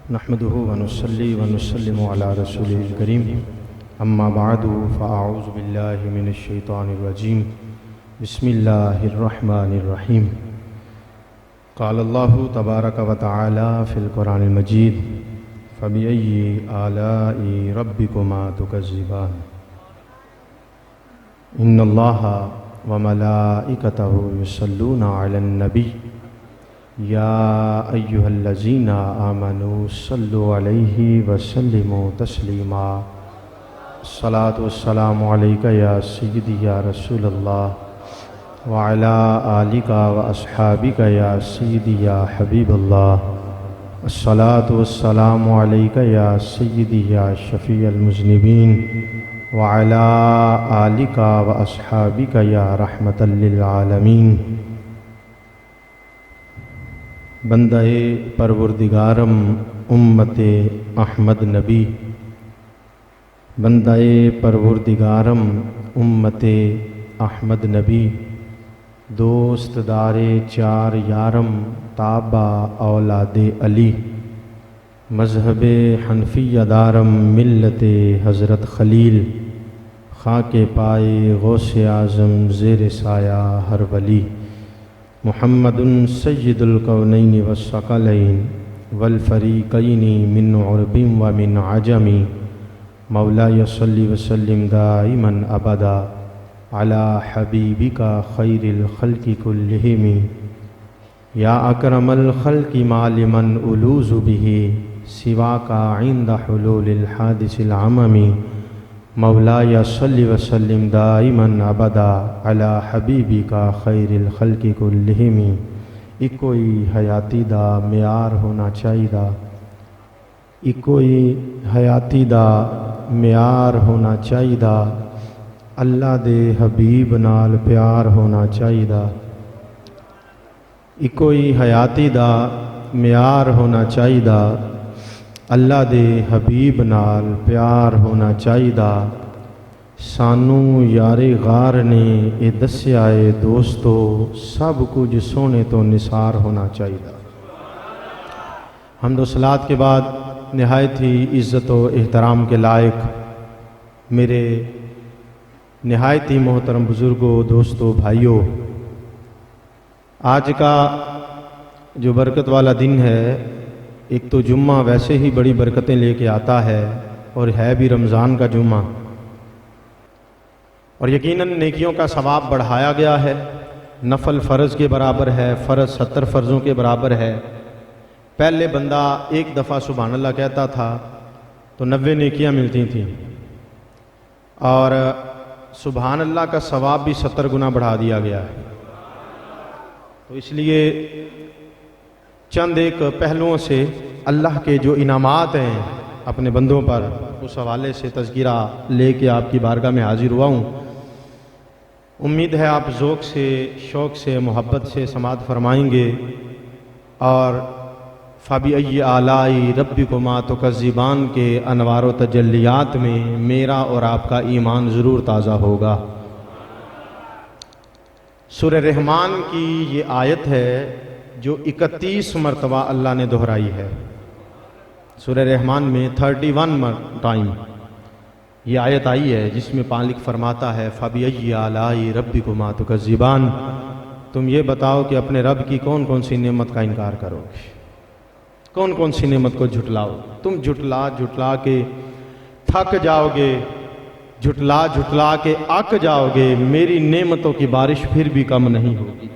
नहमदुहु व नुसल्ली व नुसल्लिमु अला रसूलिल करीम अम्मा बअदु फ़अऊज़ु बिल्लाहि मिनश शैतानिर रजीम बिस्मिल्लाहिर रहमानिर रहीम। क़ाल अल्लाहु तबारक व तआला फ़िल क़ुरानिल मजीद फ़बिअय्यि आलाइ रब्बिकुमा तुकज़्ज़िबान। इन्नल्लाहा व मलाइकतहु युसल्लूना अलन नबी या अय्युहल्लज़ीना आमनू सल्लु अलैहि व सल्लिमू तस्लीमा। अस्सलातु वस्सलामु अलैका या सय्यदी या रसूलल्लाह व अला आलिका व अस्हाबिका या सय्यदी या हबीबल्लाह। अस्सलातु वस्सलामु अलैका या सय्यदी या शफ़ीअल मुज़निबीन व अला आलिका व अस्हाबिका या रहमतल लिल आलमीन। बंदाए परवरदिगारम उम्मते अहमद नबी, बंदाए परवरदिगारम उम्मते अहमद नबी, दोस्त दारे चार यारम ताबा औलादे अली, मज़हबे हनफिया दारम मिल्लते हज़रत खलील, खाके पाए गौसे आज़म ज़ेर साया हर वली। मुहम्मदुन सय्यिदुल कौनैनि वस्सक़लैन वल फ़रीक़ैनि मिन उरबिन व मिन अजमी। मौलाया सल्लि व सल्लिम दाइमन अबदा अला हबीबिका खैरिल खल्क़ि कुल्लिहिम। या अकरमल खल्क़ि मालिमन उलूज़ु बिही सिवाका इंदा हुलूलिल हादिसिल अममी। मौलाया सल्लि व सल्लिम दाइमन अबदा अला हबीबिका खैरिल खल्क़ि कुल्लिहिम। इकोई हयाती दा म्यार होना चाहिदा, इकोई हयाती दा म्यार होना चाहिदा। अल्लाह दे हबीब नाल प्यार होना चाहिदा, इकोई हयाती दा म्यार होना चाहिदा। अल्लाह दे हबीब नाल प्यार होना चाहिदा। सानू यारे गार ने ये दस्या है दोस्तों, सब कुछ सोने तो निसार होना चाहिदा। हम्दो सलात के बाद नहायत ही इज़्ज़त व एहतराम के लायक मेरे नहायत ही मोहतरम बुज़ुर्गों, दोस्तों, भाइयों, आज का जो बरकत वाला दिन है, एक तो जुम्मा वैसे ही बड़ी बरकतें लेके आता है और है भी रमज़ान का जुम्मा, और यकीनन नेकियों का सवाब बढ़ाया गया है। नफल फ़र्ज़ के बराबर है, फ़र्ज़ 70 फ़र्ज़ों के बराबर है। पहले बंदा एक दफ़ा सुभान अल्लाह कहता था तो 90 नेकियां मिलती थीं, और सुभान अल्लाह का सवाब भी 70 गुना बढ़ा दिया गया है। तो इसलिए चंद एक पहलुओं से अल्लाह के जो इनामात हैं अपने बंदों पर, उस हवाले से तज़किरा लेके आपकी बारगाह में हाजिर हुआ हूँ। उम्मीद है आप ज़ौक़ से, शौक़ से, मोहब्बत से समाअत फरमाएंगे और फ़बिअय्यि आलाई रब्बिकुमा तुकज़्ज़िबान के अनवार व तजल्लियात में मेरा और आपका ईमान ज़रूर ताज़ा होगा। सूरह रहमान की ये आयत है जो 31 मरतबा अल्लाह ने दोहराई है। सूरह रहमान में 31 टाइम ये आयत आई है, जिसमें पालिक फरमाता है फ़बिअय्यि आलाई रब्बिकुमा तुकज़्ज़िबान। तुम ये बताओ कि अपने रब की कौन कौन सी नेमत का इनकार करोगे, कौन कौन सी नेमत को झुटलाओ। तुम झुटला झुटला के थक जाओगे, झुटला झुटला के अक जाओगे, मेरी नेमतों की बारिश फिर भी कम नहीं होगी,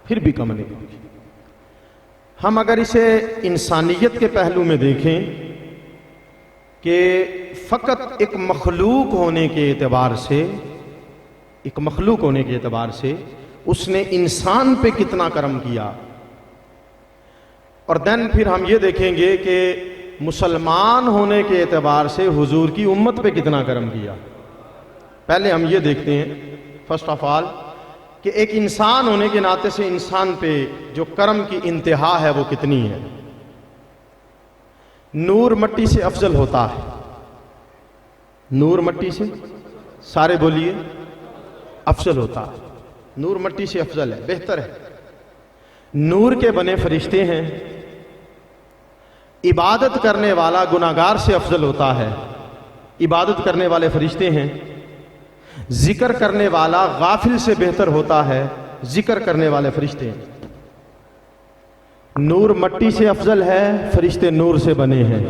फिर भी कम नहीं होगी। हम अगर इसे इंसानियत के पहलू में देखें कि फ़कत एक मखलूक होने के एतबार से, एक मखलूक होने के एतबार से उसने इंसान पे कितना करम किया, और देन फिर हम ये देखेंगे कि मुसलमान होने के एतबार से हुजूर की उम्मत पे कितना करम किया। पहले हम ये देखते हैं फर्स्ट ऑफ ऑल कि एक इंसान होने के नाते से इंसान पे जो करम की इंतहा है वो कितनी है। नूर मट्टी से अफजल होता है, नूर मट्टी से, सारे बोलिए, अफजल होता है। नूर मट्टी से अफजल है, बेहतर है। नूर के बने फरिश्ते हैं, इबादत करने वाला गुनाहगार से अफजल होता है। इबादत करने वाले फरिश्ते हैं। जिक्र करने वाला गाफिल से बेहतर होता है। जिक्र करने वाले फरिश्ते हैं। नूर मट्टी से अफजल है, फरिश्ते नूर से बने हैं।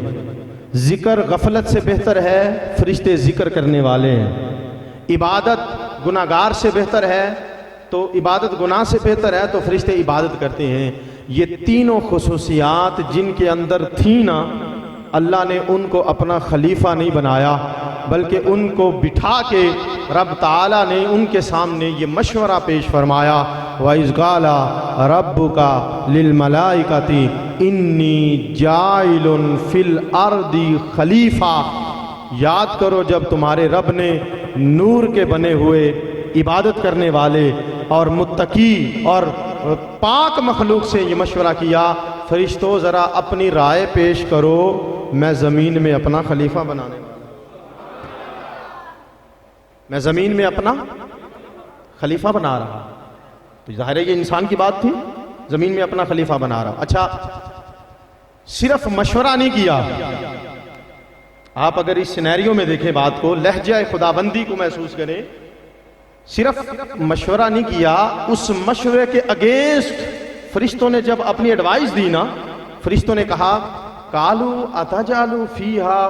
जिक्र गफलत से बेहतर है, फरिश्ते जिक्र करने वाले हैं। इबादत गुनाहगार से बेहतर है, तो इबादत गुनाह से बेहतर है, तो फरिश्ते इबादत करते हैं। ये तीनों खुसूसियात जिनके अंदर थी ना, अल्लाह ने उनको अपना खलीफा नहीं बनाया, बल्कि उनको बिठा के रब ताला ने उनके सामने ये मशवरा पेश फरमाया, वाइज़ क़ाला रब्बुका लिल मलाइकति इन्नी जाइलुन फिल अर्दी खलीफा। याद करो जब तुम्हारे रब ने नूर के बने हुए इबादत करने वाले और मुत्तकी और पाक मखलूक से ये मशवरा किया, फरिश्तों ज़रा अपनी राय पेश करो, मैं ज़मीन में अपना खलीफा बनाने वाला, मैं ज़मीन में अपना खलीफा बना रहा। तो ज़ाहिर है ये इंसान की बात थी, ज़मीन में अपना खलीफा बना रहा। अच्छा, सिर्फ मशवरा नहीं किया। आप अगर इस सिनेरियो में देखें बात को, लहजा खुदाबंदी को महसूस करें, सिर्फ मशवरा नहीं किया, उस मशवरे के अगेंस्ट फरिश्तों ने जब अपनी एडवाइस दी ना, फरिश्तों ने कहा कालू अतजालू फीहा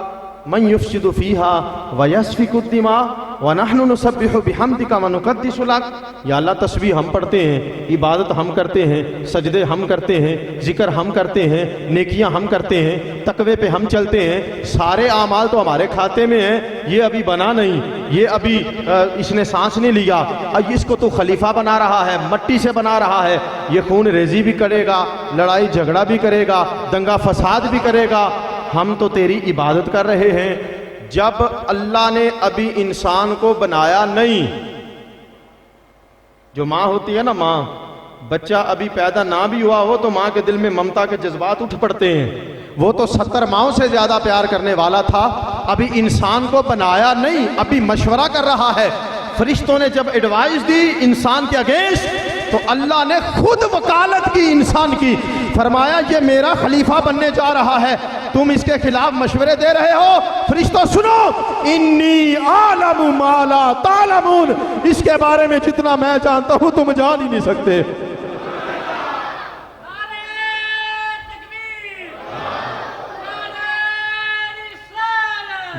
मन युफ्सिदु फीहा व यस्फिकु दिमा व नहनु नुसब्बिहु बिहम्दिका व नुक़द्दिसु लक। या अल्लाह, तस्बीह हम पढ़ते हैं, इबादत हम करते हैं, सजदे हम करते हैं, जिक्र हम करते हैं, नेकियां हम करते हैं, तकवे पे हम चलते हैं, सारे आमाल तो हमारे खाते में हैं, ये अभी बना नहीं, ये अभी इसने सांस नहीं लिया, अब इसको तो खलीफा बना रहा है, मट्टी से बना रहा है, ये खून रेजी भी करेगा, लड़ाई झगड़ा भी करेगा, दंगा फसाद भी करेगा, हम तो तेरी इबादत कर रहे हैं। जब अल्लाह ने अभी इंसान को बनाया नहीं, जो माँ होती है ना, माँ, बच्चा अभी पैदा ना भी हुआ हो तो माँ के दिल में ममता के जज्बात उठ पड़ते हैं। वो तो 70 माओं से ज्यादा प्यार करने वाला था, अभी इंसान को बनाया नहीं, अभी मशवरा कर रहा है। फरिश्तों ने जब एडवाइस दी इंसान के अगेंस्ट, तो अल्लाह ने खुद वकालत की इंसान की, फरमाया ये मेरा खलीफा बनने जा रहा है, तुम इसके खिलाफ मशवरे दे रहे हो। फरिश्तों सुनो, इन्नी आलमु मा ला तालमून, इसके बारे में जितना मैं जानता हूं तुम जान ही नहीं सकते।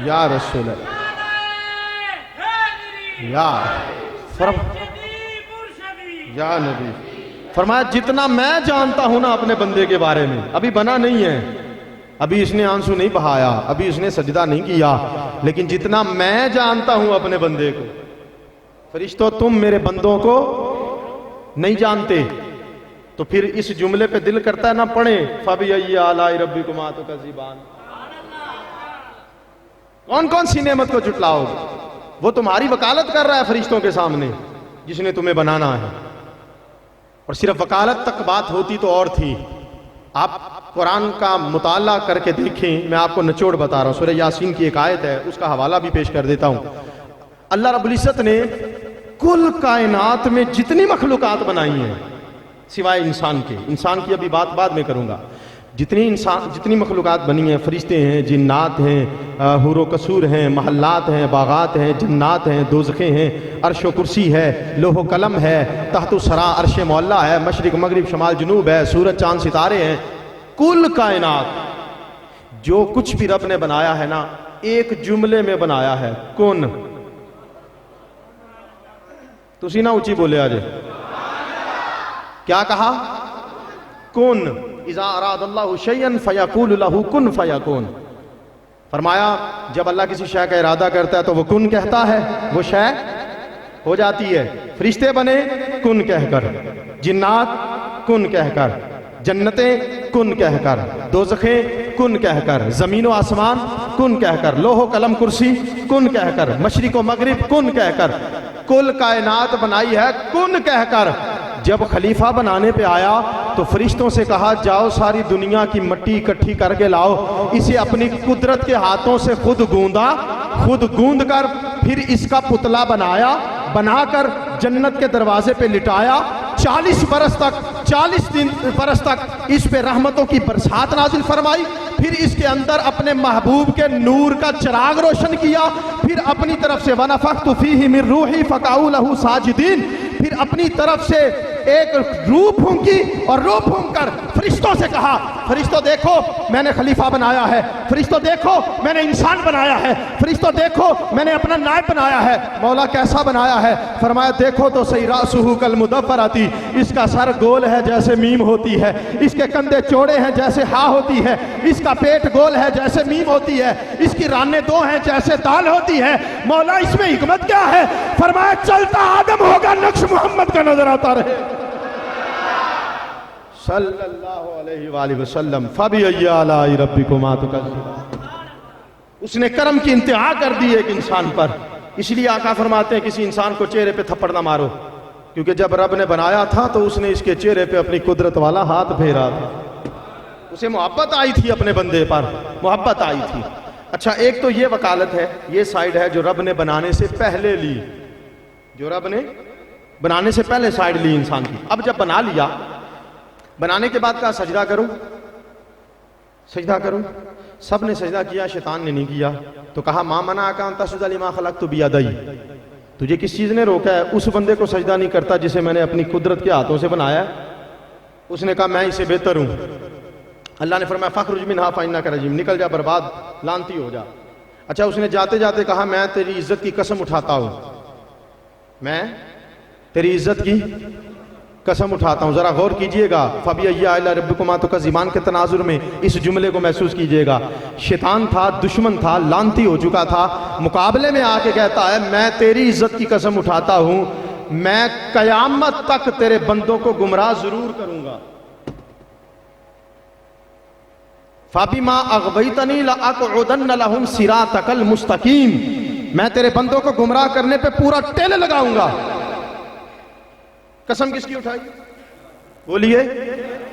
या रसूल या नबी, फरमाया जितना मैं जानता हूं ना अपने बंदे के बारे में, अभी बना नहीं है, अभी इसने आंसू नहीं बहाया, अभी इसने सजदा नहीं किया, लेकिन जितना मैं जानता हूं अपने बंदे को, फरिश्तों तुम मेरे बंदों को नहीं जानते। तो फिर इस जुमले पे दिल करता है ना पढ़े, फबिअय्यि आलाइ रब्बिकुमा तुकज़्ज़िबान, कौन कौन सी नेमत को जुटलाओगे? वो तुम्हारी वकालत कर रहा है फरिश्तों के सामने, जिसने तुम्हें बनाना है। और सिर्फ वकालत तक बात होती तो और थी। आप कुरान का मुताला करके देखें, मैं आपको निचोड़ बता रहा हूँ। सूरह यासीन की एक आयत है, उसका हवाला भी पेश कर देता हूँ। अल्लाह रब्बुल इज्जत ने कुल कायनात में जितनी मखलूकात बनाई हैं, सिवाय इंसान के, इंसान की अभी बात बाद में करूँगा, जितनी मखलूकात बनी हैं, फरिश्ते हैं, जिन्नात हैं, हुरो कसूर हैं, महल्लात हैं, बागात हैं, जन्नात हैं, दोज़खें हैं, अर्श व कुर्सी है, लोहो कलम है, तहतु सरा अर्श मौला है, मशरिक मगरिब शमाल जुनूब है, सूरज चांद सितारे हैं, कुल कायनात जो कुछ भी रब ने बनाया है ना, एक जुमले में बनाया है, कुन। तुसी ना ऊंची बोले आज, क्या कहा? कुन। इज़ा अरादल्लाहु शयअन फयक़ूलु लहू कुन फयकून। फरमाया जब अल्लाह किसी शय का इरादा करता है तो वो कुन कहता है, वो शय हो जाती है। फरिश्ते बने कुन कहकर, जिन्नात कुन कहकर, जन्नतें कुन कहकर, दोज़खें कुन कहकर, ज़मीन व आसमान कुन कहकर, लोहो कलम कुर्सी कुन कहकर, मशरिक व मगरिब कुन कहकर, कुल कायनात बनाई है कुन कहकर। जब खलीफा बनाने पे आया तो फरिश्तों से कहा जाओ सारी दुनिया की मट्टी इकट्ठी करके लाओ, इसे अपनी कुदरत के हाथों से खुद गूंदा, खुद गूंद कर फिर इसका पुतला बनाया, बनाकर जन्नत के दरवाजे पे लिटाया। 40 बरस तक 40 दिन बरस तक इस पे रहमतों की बरसात नाजिल फरमाई, फिर इसके अंदर अपने महबूब के नूर का चिराग रोशन किया, फिर अपनी तरफ से वनफ़ख़्तु फ़ीही मिन रूही फ़क़अू लहू साजिदीन, फिर अपनी तरफ से एक रूह फूंकी और रूह फूंक कर फरिश्तों से कहा, फरिश्तों देखो मैंने खलीफा बनाया है, फरिश्तों देखो मैंने इंसान बनाया है, फरिश्तों देखो मैंने अपना नायब बनाया है। मौला कैसा बनाया है? फरमाया देखो तो सही, रासुहु कल मुदव्वरती, इसका सर गोल है जैसे मीम होती है, इसके कंधे चौड़े हैं जैसे हा होती है, इसका पेट गोल है जैसे मीम होती है, इसकी रानें दो हैं जैसे दाल होती है। मौला इसमें हिकमत क्या है? फरमाया चलता आदम होगा, नक्श मोहम्मद का नजर आता रहे सल्लल्लाहु अलैहि वसल्लम। फबिअय्यि आलाइ रब्बिकुमा तुकज़्ज़िबान। उसने कर्म की इंतहा कर दी एक इंसान पर, इसलिए आका फरमाते हैं किसी इंसान को चेहरे पे थप्पड़ ना मारो, क्योंकि जब रब ने बनाया था तो उसने इसके चेहरे पे अपनी कुदरत वाला हाथ फेरा था, उसे मोहब्बत आई थी, अपने बंदे पर मोहब्बत आई थी। अच्छा, एक तो ये वकालत है, ये साइड है जो रब ने बनाने से पहले ली, जो रब ने बनाने से पहले साइड ली इंसान की। अब जब बना लिया, बनाने के बाद कहा सजदा करो, सजदा करो, सब ने सजदा किया, शैतान ने नहीं किया। तो कहा मा मना का तसजुदा लिमा खलक़तु बियदई, तुझे किस चीज़ ने रोका है उस बंदे को सजदा नहीं करता जिसे मैंने अपनी कुदरत के हाथों से बनाया? उसने कहा मैं इससे बेहतर हूँ। अल्लाह ने फरमाया फ़ख़्रुज मिन्हा फ़इन्नका रजीम, निकल जा, बर्बाद, लानती हो जा। अच्छा, उसने जाते जाते कहा मैं तेरी इज्जत की कसम उठाता हूँ, मैं तेरी इज्जत की कसम उठाता हूँ। जरा गौर कीजिएगा, फ़बिअय्यि आलाइ रब्बिकुमा तुकज़्ज़िबान के तनाजुर में इस जुमले को महसूस कीजिएगा। शैतान था, दुश्मन था, लानती हो चुका था, मुकाबले में आके कहता है मैं तेरी इज्जत की कसम उठाता हूँ, मैं कयामत तक तेरे बंदों को गुमराह जरूर करूंगा। फ़बिमा अग़वैतनी लअक़उदन्न लहुम सिरातकल मुस्तक़ीम, मैं तेरे बंदों को गुमराह करने पे पूरा टेल लगाऊंगा। कसम किसकी उठाई? बोलिए,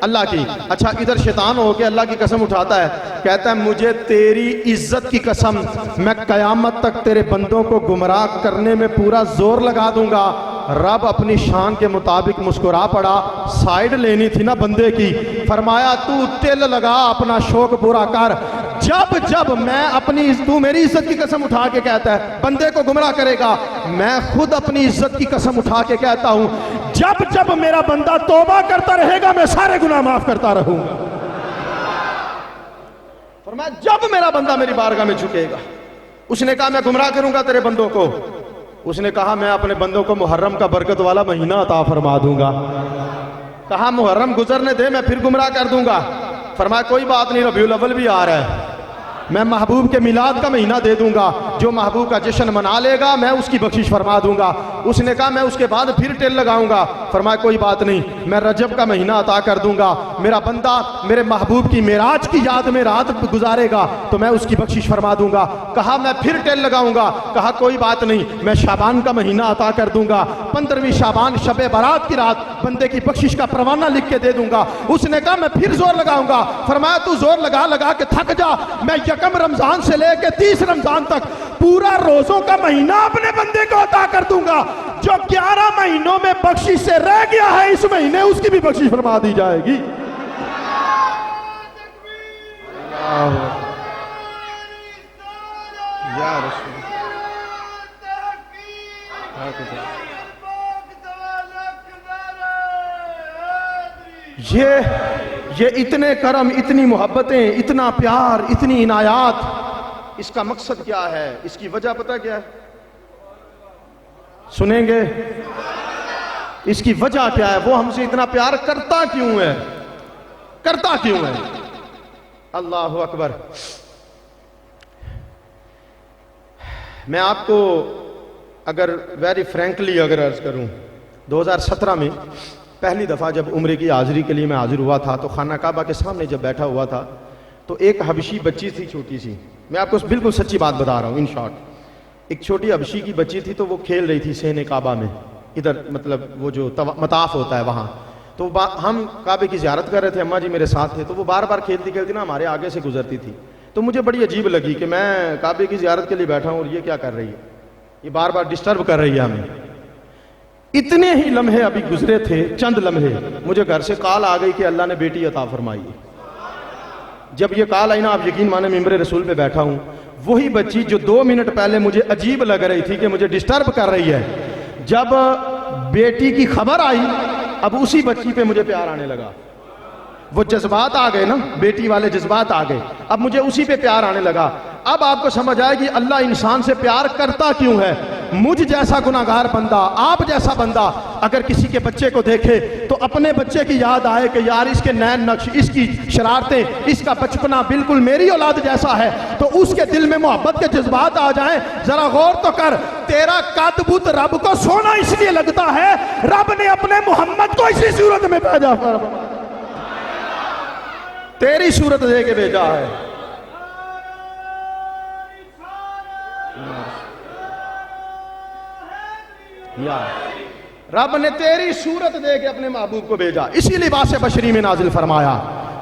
अल्लाह की। अच्छा, इधर शैतान होके अल्लाह की कसम उठाता है, कहता है मुझे तेरी इज्जत की कसम, मैं कयामत तक तेरे बंदों को गुमराह करने में पूरा जोर लगा दूंगा। रब अपनी शान के मुताबिक मुस्कुरा पड़ा, साइड लेनी थी ना बंदे की, फरमाया तू तिल लगा, अपना शौक पूरा कर। जब जब मैं अपनी, तू मेरी इज्जत की कसम उठा के कहता है बंदे को गुमराह करेगा, मैं खुद अपनी इज्जत की कसम उठा के कहता हूं जब जब मेरा बंदा तौबा करता रहेगा मैं सारे गुनाह माफ करता रहूंगा। फरमाया जब मेरा बंदा मेरी बारगाह में झुकेगा। उसने कहा मैं गुमराह करूंगा तेरे बंदों को, उसने कहा मैं अपने बंदों को मुहर्रम का बरकत वाला महीना अता फरमा दूंगा। कहा मुहर्रम गुजरने दे, मैं फिर गुमराह कर दूंगा। फरमाया कोई बात नहीं, रबीउल अव्वल भी आ रहा है, मैं महबूब के मिलाद का महीना दे दूंगा, जो महबूब का जश्न मना लेगा मैं उसकी बख्शिश फरमा दूंगा। उसने कहा मैं उसके बाद फिर टेल लगाऊंगा। फरमाया कोई बात नहीं, मैं रजब का महीना अता कर दूंगा, मेरा बंदा मेरे महबूब की मेराज की याद में रात गुजारेगा तो मैं उसकी बख्शिश फरमा दूंगा। कहा मैं फिर टेल लगाऊंगा। कहा कोई बात नहीं, मैं शाबान का महीना अता कर दूंगा, 15वीं शाबान शब बारात की रात बंदे की बख्शिश का परवाना लिख के दे दूंगा। उसने कहा मैं फिर जोर लगाऊंगा। फरमाया तू जोर लगा लगा के थक जा, मैं यकम रमजान से लेकर 30 रमजान तक पूरा रोजों का महीना अपने बंदे को अता कर दूंगा। जो 11 महीनों में बख्शिश से रह गया है इस महीने उसकी भी बख्शिश फरमा दी जाएगी। या रसूल, ये इतने करम, इतनी मोहब्बतें, इतना प्यार, इतनी इनायात, इसका मकसद क्या है? इसकी वजह पता क्या है? सुनेंगे इसकी वजह क्या है? वो हमसे इतना प्यार करता क्यों है? करता क्यों है? अल्लाह अकबर। मैं आपको अगर वेरी फ्रैंकली अगर अर्ज करूं, 2017 में पहली दफ़ा जब उम्रे की हाज़िरी के लिए मैं हाजिर हुआ था तो खाना काबा के सामने जब बैठा हुआ था तो एक हबशी बच्ची थी, छोटी सी, मैं आपको बिल्कुल सच्ची बात बता रहा हूँ इन शॉर्ट। एक छोटी हबशी की बच्ची थी तो वो खेल रही थी सहने काबा में, इधर मतलब वो जो मताफ होता है वहाँ। तो हम काबे की ज़ियारत कर रहे थे, अम्मा जी मेरे साथ थे, तो वो बार बार खेलती खेलती ना हमारे आगे से गुजरती थी। तो मुझे बड़ी अजीब लगी कि मैं काबे की ज़ियारत के लिए बैठा हूँ और ये क्या कर रही है, ये बार बार डिस्टर्ब कर रही है हमें। इतने ही लम्हे अभी गुजरे थे, चंद लम्हे, मुझे घर से कॉल आ गई कि अल्लाह ने बेटी अता फरमाई। जब ये कॉल आई ना, आप यकीन माने मिंबर रसूल पे बैठा हूं, वही बच्ची जो 2 मिनट पहले मुझे अजीब लग रही थी कि मुझे डिस्टर्ब कर रही है, जब बेटी की खबर आई, अब उसी बच्ची पे मुझे प्यार आने लगा। वो जज्बात आ गए ना, बेटी वाले जज्बात आ गए, अब मुझे उसी पे प्यार आने लगा। अब आपको समझ आएगी अल्लाह इंसान से प्यार करता क्यों है। मुझ जैसा गुनाहगार बंदा, आप जैसा बंदा अगर किसी के बच्चे को देखे तो अपने बच्चे की याद आए कि यार इसके नैन नक्श, इसकी शरारतें, इसका बचपना बिल्कुल मेरी औलाद जैसा है, तो उसके दिल में मोहब्बत के जज्बात आ जाएं। जरा गौर तो कर, तेरा कद बुत रब को सोना इसलिए लगता है, रब ने अपने मोहम्मद को इसी सूरत में भेजा, तेरी सूरत दे के भेजा है। रब ने तेरी सूरत दे के अपने महबूब को भेजा, इसी लिबास बशरी में नाजिल फरमाया,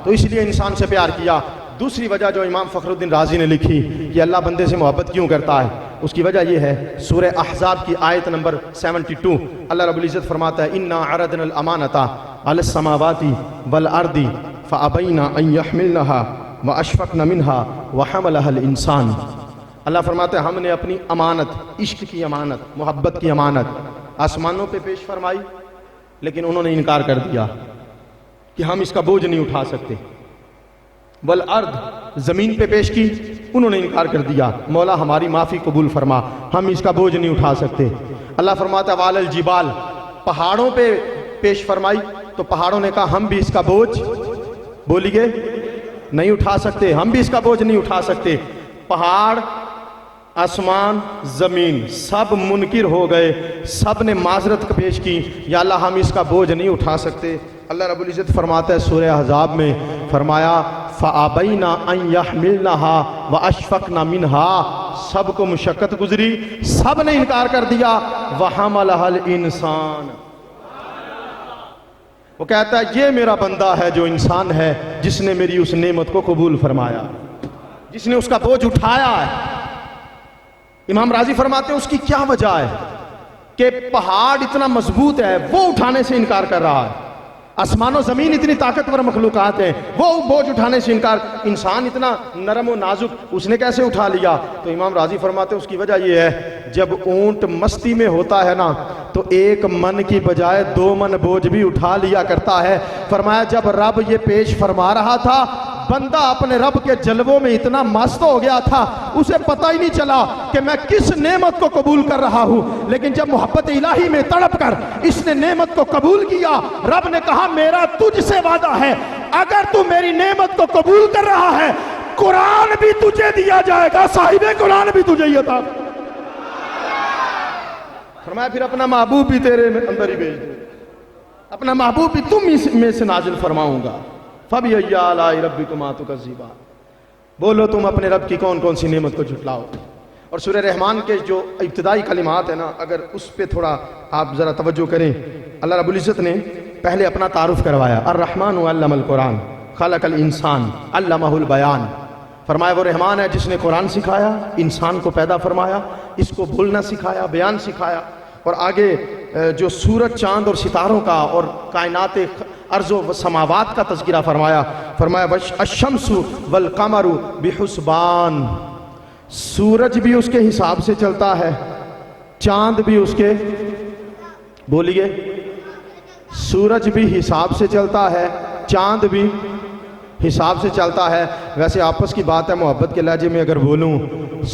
तो इसलिए इंसान से प्यार किया। दूसरी वजह जो इमाम फखरुद्दीन राजी ने लिखी कि अल्लाह बंदे से मोहब्बत क्यों करता है, उसकी वजह यह है, सूरह अहज़ाब की आयत नंबर 72, अल्लाह रब्बुल इज़्ज़त फरमाता है, इन्ना अरदनल अमानता अलस समावाति वल अर्दी फ़अबैना अन यहमिलनहा व अशफ़क़न मिनहा व हमलहल इंसान। अल्लाह फरमाता है, हमने अपनी अमानत, इश्क की अमानत, मोहब्बत की अमानत आसमानों पे पेश फरमाई, लेकिन उन्होंने इनकार कर दिया कि हम इसका बोझ नहीं उठा सकते। वल अर्द, ज़मीन पे पेश की, उन्होंने इनकार कर दिया, मौला हमारी माफ़ी कबूल फरमा, हम इसका बोझ नहीं उठा सकते। अल्लाह फरमाता है, वालल जिबाल, पहाड़ों पे पेश फरमाई, तो पहाड़ों ने कहा हम भी इसका बोझ, बोलिए, नहीं उठा सकते, हम भी इसका बोझ नहीं उठा सकते। पहाड़, आसमान, ज़मीन सब मुनकिर हो गए, सब ने माजरत पेश की, या अल्लाह हम इसका बोझ नहीं उठा सकते। अल्लाह रब्बुल इज़्ज़त फरमाता है सूरह अहज़ाब में, फरमाया फ़अबैना अन यहमिलनहा व अशफ़क़ना मिनहा, सब को मुशक्क़त गुजरी, सब ने इनकार कर दिया। व हमलहल इंसान, वो कहता है ये मेरा बंदा है जो इंसान है, जिसने मेरी उस नेमत को कबूल फरमाया, जिसने उसका बोझ उठाया है। इमाम राजी फरमाते हैं उसकी क्या वजह है कि पहाड़ इतना मजबूत है, वो उठाने से इनकार कर रहा है, आसमानो ज़मीन इतनी ताकतवर मखलूक़ात हैं, वो बोझ उठाने से इनकार, इंसान इतना नरम और नाजुक, उसने कैसे उठा लिया। तो इमाम राजी फरमाते हैं उसकी वजह यह है, जब ऊंट मस्ती में होता है ना, तो 1 मन की बजाय 2 मन बोझ भी उठा लिया करता है। फरमाया जब रब ये पेश फरमा रहा था, बंदा अपने रब के जलवों में इतना मस्त हो गया था, उसे पता ही नहीं चला कि मैं किस नेमत को कबूल कर रहा हूं। लेकिन जब मोहब्बत इलाही में तड़प कर इसने नेमत को कबूल किया, रब ने कहा मेरा तुझसे वादा है, अगर तू मेरी नेमत को कबूल कर रहा है, कुरान भी तुझे दिया जाएगा, साहिबे कुरान भी तुझे ही अता। फरमाया फिर अपना महबूब भी तेरे अंदर ही भेज दो, अपना महबूब भी तुम में से नाजिल फरमाऊंगा। फबिअय्यि आलाइ रब्बिकुमा तुकज़्ज़िबान, बोलो तुम अपने रब की कौन कौन सी नेमत को झुटलाओ। और सूरह रहमान के जो इब्तिदाई कलिमात है ना, अगर उस पर थोड़ा आप ज़रा तवज्जो करें, अल्लाह रब्बुल इज़्ज़त ने पहले अपना तारुफ करवाया, अर्रहमान अल्लमल कुरान खलकल इंसान अल्लमहुल बयान। फरमाया वो रहमान है जिसने कुरान सिखाया, इंसान को पैदा फरमाया, इसको बोलना सिखाया, बयान सिखाया। और आगे जो सूरज, चांद और सितारों का और कायनात अर्ज़ो व समावात का तज़किरा फरमाया, फरमाया अश्शम्सु वल क़मरु बिहुस्बान, सूरज भी उसके हिसाब से चलता है, चांद भी उसके, बोलिए, सूरज भी हिसाब से चलता है, चांद भी हिसाब से चलता है। वैसे आपस की बात है, मोहब्बत के लहजे में अगर बोलूं,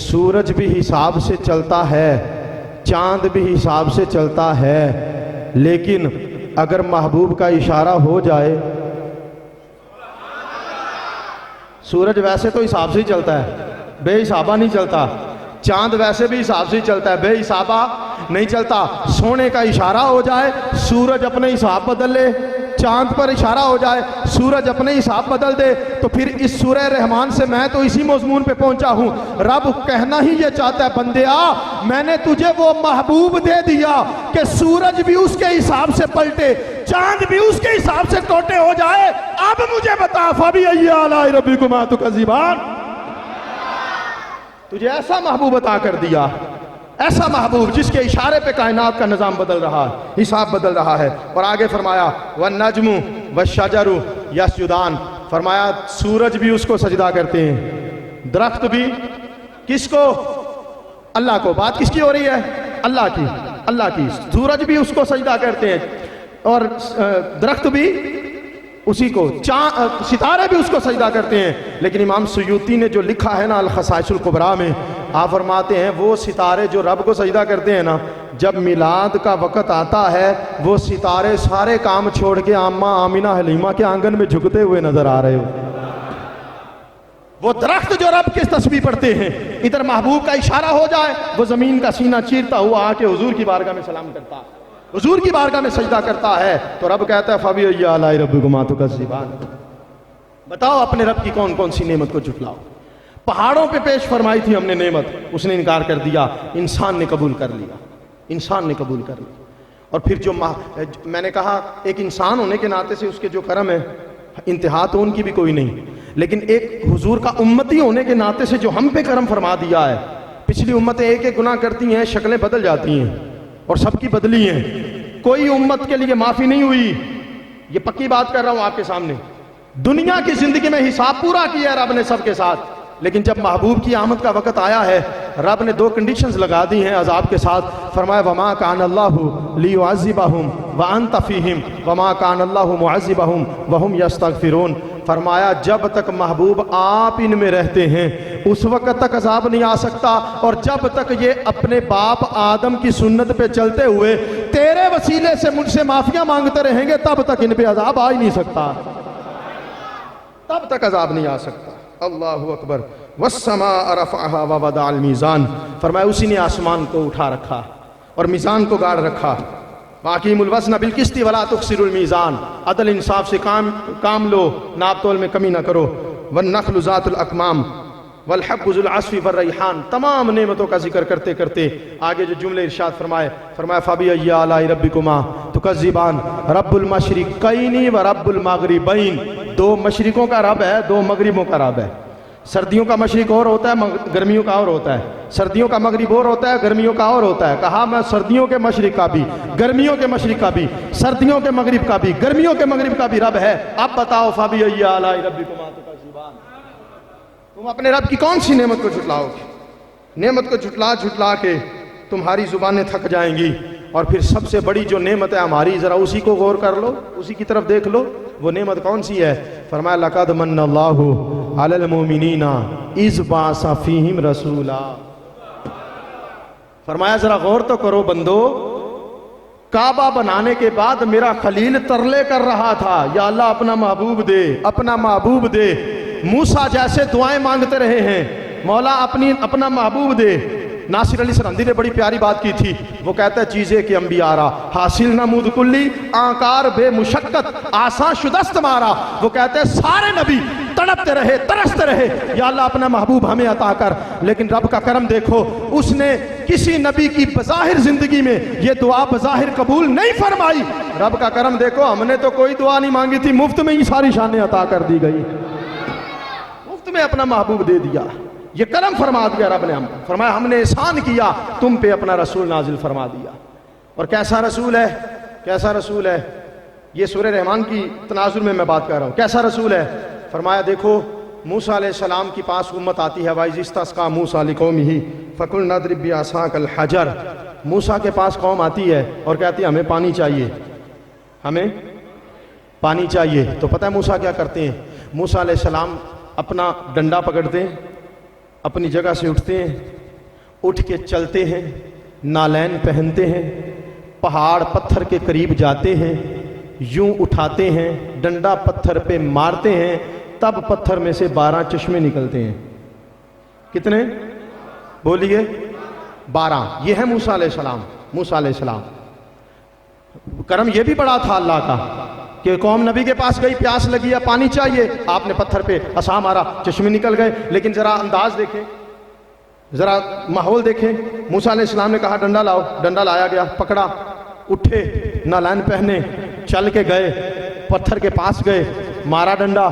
सूरज भी हिसाब से चलता है, चांद भी हिसाब से चलता है, लेकिन अगर महबूब का इशारा हो जाए, सूरज वैसे तो हिसाब से ही चलता है, बेहिसाबा नहीं चलता, चांद वैसे भी हिसाब से ही चलता है, बेहिसाबा नहीं चलता। सोने का इशारा हो जाए, सूरज अपने हिसाब बदल ले, चांद पर इशारा हो जाए, सूरज अपने हिसाब बदल दे। तो फिर इस सूरह रहमान से मैं तो इसी मज़मून पे पहुंचा हूं, रब कहना ही ये चाहता है, बंदिया मैंने तुझे वो महबूब दे दिया कि सूरज भी उसके हिसाब से पलटे, चांद भी उसके हिसाब से टोटे हो जाए। अब मुझे बता, फबिअय्यि आलाइ रब्बिकुमा तुकज़्ज़िबान, तुझे ऐसा महबूब अता कर दिया ऐसा महबूब जिसके इशारे पे कायनात का निज़ाम बदल रहा है, हिसाब बदल रहा है। और आगे फरमाया वन नजमु व शजरु यसजुदान, फरमाया सूरज भी उसको सजदा करते हैं, दरख्त भी, किसको? अल्लाह को। बात किसकी हो रही है? अल्लाह की, अल्लाह की। सूरज भी उसको सजदा करते हैं और दरख्त भी उसी को, सितारे भी उसको सजदा करते हैं। लेकिन इमाम सुयूती ने जो लिखा है ना अल खसाइसुल कुबरा में, आप फरमाते हैं वो सितारे जो रब को सजदा करते हैं ना, जब मिलाद का वक़्त आता है वो सितारे सारे काम छोड़ के अम्मा आमिना हलीमा के आंगन में झुकते हुए नजर आ रहे हो। वो दरख्त जो रब की तस्बीह पढ़ते हैं, इधर महबूब का इशारा हो जाए वो जमीन का सीना चीरता हुआ आके हुजूर की बारगाह में सलाम करता है, हुजूर की बारगाह में सजदा करता है। तो रब कहता है फबी अला रब्बिकुमा तुकज़्ज़िबान, बताओ अपने रब की कौन कौन सी नेमत को झुटलाओ। पहाड़ों पे पेश फरमाई थी हमने नेमत, उसने इनकार कर दिया, इंसान ने कबूल कर लिया, इंसान ने कबूल कर लिया। और फिर जो मैंने कहा एक इंसान होने के नाते से उसके जो करम है, इंतहा तो उनकी भी कोई नहीं, लेकिन एक हुजूर का उम्मती होने के नाते से जो हम पे करम फरमा दिया है। पिछली उम्मतें एक एक गुनाह करती हैं, शक्लें बदल जाती हैं और सबकी बदली हैं, कोई उम्मत के लिए माफ़ी नहीं हुई। ये पक्की बात कर रहा हूँ आपके सामने। दुनिया की जिंदगी में हिसाब पूरा किया है रब ने सबके साथ, लेकिन जब महबूब की आमद का वक़्त आया है, रब ने दो कंडीशंस लगा दी हैं अजाब के साथ। फरमाया वमा कान अल्लाहु लियुअज़्ज़िबहुम व अंत फ़ीहिम वमा कान अल्लाहु मुअज़्ज़िबहुम व हुम यस्तग़फ़िरून। फरमाया जब तक महबूब आप इनमें रहते हैं उस वक़्त तक अजाब नहीं आ सकता, और जब तक ये अपने बाप आदम की सुन्नत पे चलते हुए तेरे वसीले से मुझसे माफिया मांगते रहेंगे तब तक इन पे अजाब आ ही नहीं सकता, तब तक अजाब नहीं आ सकता। अल्लाहु अकबर। वस्समा रफ़अहा व वदअल मीज़ान, फरमाया उसी ने आसमान को उठा रखा और मीज़ान को गाड़ रखा। वाक़ीमुल वज़्न बिल क़िस्ति वला तुख़्सिरुल मीज़ान, अदल इंसाफ से काम लो, नाप तोल में कमी ना करो। वन्नख़्लु ज़ातुल अकमाम वल हब्बु ज़ुल अस्फ़ी वर रैहान, तमाम नेमतों का जिक्र करते करते आगे जो जुमले इरशाद फरमाए, फरमाया फ़बी आला रब्बिकुमा तुकज़्ज़िबान रब्बुल मशरिक़ैनि व रब्बुल मग़रिबैन, दो मशरिकों का रब है, दो मगरिबों का रब है। सर्दियों का मशरिक और होता है, गर्मियों का और होता है। सर्दियों का मगरिब और होता है, गर्मियों का और होता है। कहा मैं सर्दियों के मशरिक का भी, गर्मियों के मशरिक का भी, सर्दियों के मगरिब का भी, गर्मियों के मगरिब का भी रब है। अब बताओ फबी अला रब्बिकुमा तुकज़्ज़िबान, तुम अपने रब की कौन सी नेमत को झुटलाओगे? नेमत को झुटला झुटला के तुम्हारी जुबानें थक जाएंगी। और फिर सबसे बड़ी जो नेमत है हमारी, ज़रा उसी को गौर कर लो, उसी की तरफ देख लो। वो नेमत कौन सी है? फरमाया लक़द मन्नल्लाहु अलल मोमिनीना इज़ बाअसा फ़ीहिम रसूला। फरमाया ज़रा गौर तो करो बंदो, काबा बनाने के बाद मेरा खलील तरले कर रहा था, या अल्लाह अपना महबूब दे, अपना महबूब दे। मूसा जैसे दुआएं मांगते रहे हैं, मौला अपना महबूब दे। नासिर अली सरहंदी ने बड़ी प्यारी बात की थी, वो कहता है चीज़ें के अंबियारा हासिल नमूद कुल्ली आकार बे मुशक्कत आसान शुदस्त मारा। वो कहते हैं सारे नबी तड़पते रहे, तरसते रहे, या अल्लाह अपना महबूब हमें अता कर। लेकिन रब का करम देखो, उसने किसी नबी की बज़ाहिर जिंदगी में ये दुआ बज़ाहिर कबूल नहीं फरमाई। रब का करम देखो, हमने तो कोई दुआ नहीं मांगी थी, मुफ्त में ही सारी शानें अता कर दी गई, मुफ्त में अपना महबूब दे दिया। ये करम फरमा दिया रब ने हम, फरमाया हमने एहसान किया, तुम पे अपना रसूल नाजिल फरमा दिया। और कैसा रसूल है, कैसा रसूल है? ये सूरह रहमान की तनाजुर में मैं बात कर रहा हूँ। कैसा रसूल है? फरमाया देखो मूसा अलैहिस्सलाम के पास उम्मत आती है, वाइज़िस्तस्क़ा मूसा लिक़ौमिही फ़क़ुल नद्रिब बिअसाक़ल हजर। मूसा के पास कौम आती है और कहती है हमें पानी चाहिए, हमें पानी चाहिए। तो पता है मूसा क्या करते हैं? मूसा अलैहिस्सलाम अपना डंडा पकड़ते हैं, अपनी जगह से उठते हैं, उठ के चलते हैं, नालैन पहनते हैं, पहाड़ पत्थर के करीब जाते हैं, यूं उठाते हैं, डंडा पत्थर पे मारते हैं, तब पत्थर में से 12 चश्मे निकलते हैं। कितने बोलिए? 12। ये है मूसा अलैहिस्सलाम। मूसा अलैहिस्सलाम करम ये भी बड़ा था अल्लाह का कि कौम नबी के पास गई, प्यास लगी है, पानी चाहिए, आपने पत्थर पे असा मारा, चश्मे निकल गए। लेकिन जरा अंदाज देखें, जरा माहौल देखें। मूसा अलैहिस्सलाम ने कहा डंडा लाओ, डंडा लाया गया, पकड़ा, उठे, नालैन पहने, चल के गए, पत्थर के पास गए, मारा डंडा,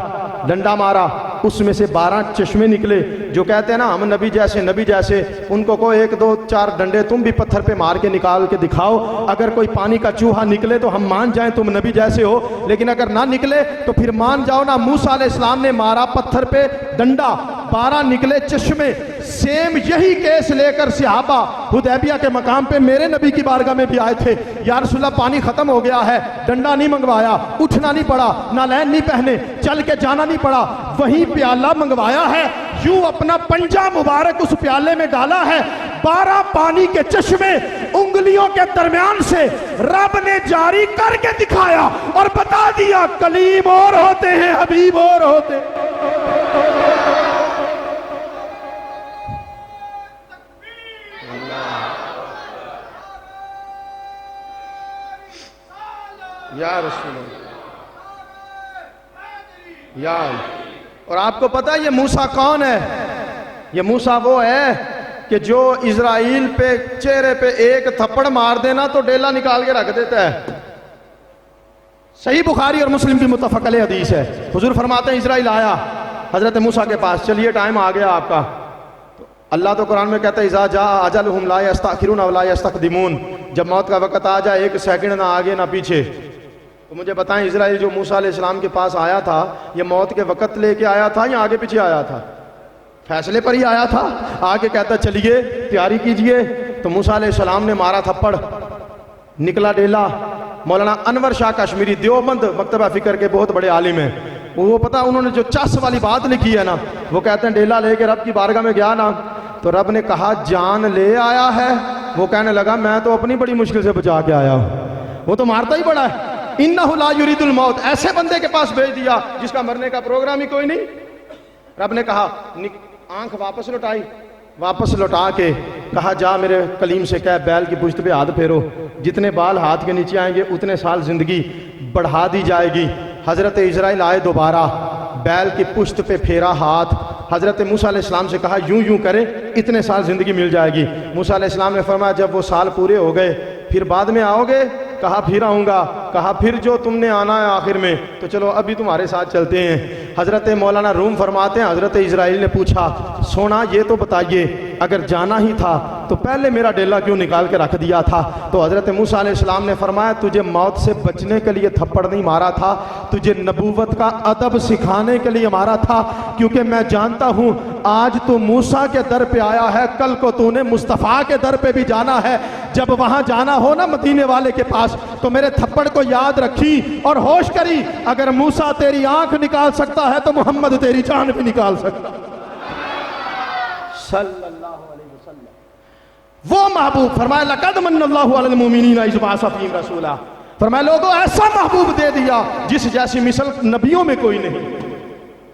डंडा मारा, उसमें से 12 चश्मे निकले। जो कहते हैं ना हम नबी जैसे, उनको को 1 2 4 डंडे तुम भी पत्थर पे मार के निकाल के दिखाओ, अगर कोई पानी का चूहा निकले तो हम मान जाएं तुम नबी जैसे हो, लेकिन अगर ना निकले तो फिर मान जाओ ना मूसा अलैहिस्सलाम ने मारा पत्थर पे डंडा, 12 निकले चश्मे। सेम यही केस लेकर सहाबा हुदैबिया के मकाम पे मेरे नबी की बारगाह में भी आए थे। या रसूलल्लाह पानी खत्म हो गया है, डंडा नहीं मंगवाया, उठना नहीं पड़ा, नालैन नहीं पहने, चल के जाना नहीं पड़ा, वही प्याला मंगवाया है, यूं अपना पंजा मुबारक उस प्याले में डाला है, 12 पानी के चश्मे उंगलियों के दरमियान से रब ने जारी करके दिखाया और बता दिया कलीम और होते हैं, हबीब और होते हैं। या रसूल या। और आपको पता है ये मूसा कौन है? ये मूसा वो है कि जो इजराइल पे चेहरे पे एक थप्पड़ मार देना तो डेला निकाल के रख देता है। सही बुखारी और मुस्लिम की मुत्तफक अलैह हदीस है। हुजूर फरमाते हैं इजराइल आया हजरत मूसा के पास, चलिए टाइम आ गया आपका। तो अल्लाह तो कुरान में कहता है इज़ा जा अजलहुम ला यस्तअखिरून व ला यस्तक़दिमून, जब मौत का वक़्त आ जाए 1 सेकंड ना आगे ना पीछे। तो मुझे बताएं इजराइल जो मूसा अलैहिस्सलाम के पास आया था, ये मौत के वक़्त लेके आया था या आगे पीछे आया था? फैसले पर ही आया था। आगे कहता चलिए तैयारी कीजिए। तो मूसा अलैहिस्सलाम ने मारा थप्पड़, निकला डेला। मौलाना अनवर शाह कश्मीरी देवबंद मकतबा फ़िक्र के बहुत बड़े आलिम हैं, वो पता उन्होंने जो चस वाली बात लिखी है ना, वो कहते हैं डेला लेके रब की बारगाह में गया ना, तो रब ने कहा जान ले आया है? वो कहने लगा मैं तो अपनी बड़ी मुश्किल से बचा के आया हूँ। वो तो मारता ही बड़ा है। इन्नहु ला युरीदुल मौत, ऐसे बंदे के पास भेज दिया जिसका मरने का प्रोग्राम ही कोई नहीं। रब ने कहा आंख वापस लौटाई, वापस लौटा के कहा जा मेरे कलीम से कह बैल की पुश्त पे हाथ फेरो, जितने बाल हाथ के नीचे आएंगे उतने साल जिंदगी बढ़ा दी जाएगी। हजरत इजराइल आए दोबारा, बैल की पुश्त पे फेरा हाथ, हजरत मूसा अलैहिस्सलाम से कहा यूं यूं करें इतने साल जिंदगी मिल जाएगी। मूसा अलैहिस्सलाम ने फरमाया जब वो साल पूरे हो गए फिर बाद में आओगे? कहा फिर आऊँगा। कहा फिर जो तुमने आना है आखिर में, तो चलो अभी तुम्हारे साथ चलते हैं। हजरत मौलाना रूम फरमाते हैं हजरत इजराइल ने पूछा सोना ये तो बताइए अगर जाना ही था तो पहले मेरा डेला क्यों निकाल के रख दिया था? तो हजरत मूसा अलैहिस्सलाम ने फरमाया तुझे मौत से बचने के लिए थप्पड़ नहीं मारा था, तुझे नबूवत का अदब सिखाने के लिए मारा था, क्योंकि मैं जानता हूँ आज तू मूसा के दर पे आया है, कल को तूने मुस्तफ़ा के दर पे भी जाना है। जब वहां जाना हो ना मदीने वाले के पास, तो मेरे थप्पड़ को याद रखी और होश करी, अगर मूसा तेरी आंख निकाल सकता है तो मोहम्मद तेरी जान भी निकाल सकता है। सल्लल्लाहु अलैहि वसल्लम वो महबूब, फरमाया लक़द मन्नल्लाहु अलल मुमिनीना इज़ बअसा फ़ीहिम रसूला, फरमाया लोगों ऐसा महबूब दे दिया जिस जैसी मिसल नबियों में कोई नहीं,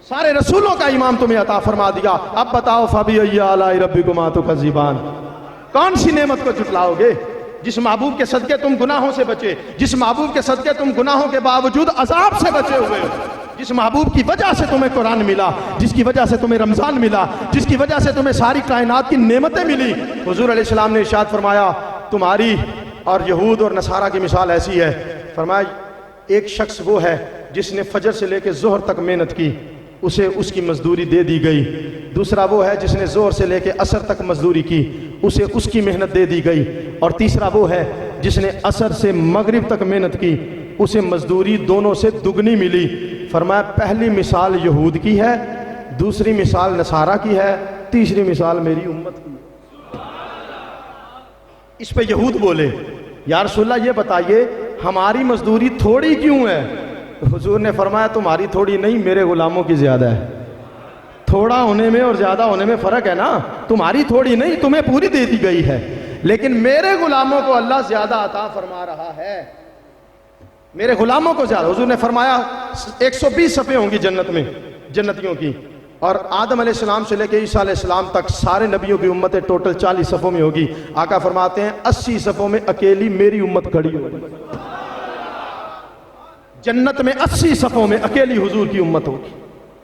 सारे रसूलों का इमाम तुम्हें अता फरमा दिया। अब बताओ फ़बी आलाई रब्बिकुमा तुकज़्ज़िबान, कौन सी नेमत को झुटलाओगे? जिस महबूब के सदके तुम गुनाहों से बचे, जिस महबूब के सदके तुम गुनाहों के बावजूद अजाब से बचे हुए हो, जिस महबूब की वजह से तुम्हें कुरान मिला, जिसकी वजह से तुम्हें रमजान मिला, जिसकी वजह से तुम्हें सारी कायनात की नेमतें मिली। हुजूर अलैहिस्सलाम ने इरशाद फरमाया तुम्हारी और यहूद और नसारा की मिसाल ऐसी है। फरमाया एक शख्स वो है जिसने फजर से लेकर जोहर तक मेहनत की, उसे उसकी मजदूरी दे दी गई। दूसरा वो है जिसने जोहर से लेकर असर तक मजदूरी की, उसे उसकी मेहनत दे दी गई। और तीसरा वो है जिसने असर से मगरिब तक मेहनत की, उसे मजदूरी दोनों से दुगनी मिली। फरमाया पहली मिसाल यहूद की है, दूसरी मिसाल नसारा की है, तीसरी मिसाल मेरी उम्मत की है। इस पे यहूद बोले या रसूलल्लाह ये बताइए हमारी मजदूरी थोड़ी क्यों है? हुजूर ने फरमाया तुम्हारी थोड़ी नहीं मेरे गुलामों की ज्यादा है। थोड़ा होने में और ज्यादा होने में फर्क है ना, तुम्हारी थोड़ी नहीं तुम्हें पूरी दे दी गई है, लेकिन मेरे गुलामों को अल्लाह ज्यादा अता फरमा रहा है, मेरे गुलामों को ज्यादा। हुजूर ने फरमाया 120 सफ़े होंगी जन्नत में जन्नतियों की, और आदम अलैहिस्सलाम से लेकर ईसा अलैहिस्सलाम तक सारे नबियों की उम्मतें टोटल 40 सफ़ों में होगी। आका फरमाते हैं 80 सफ़ों में अकेली मेरी उम्मत खड़ी होगी जन्नत में, 80 सफ़ों में अकेली हुजूर की उम्मत होगी,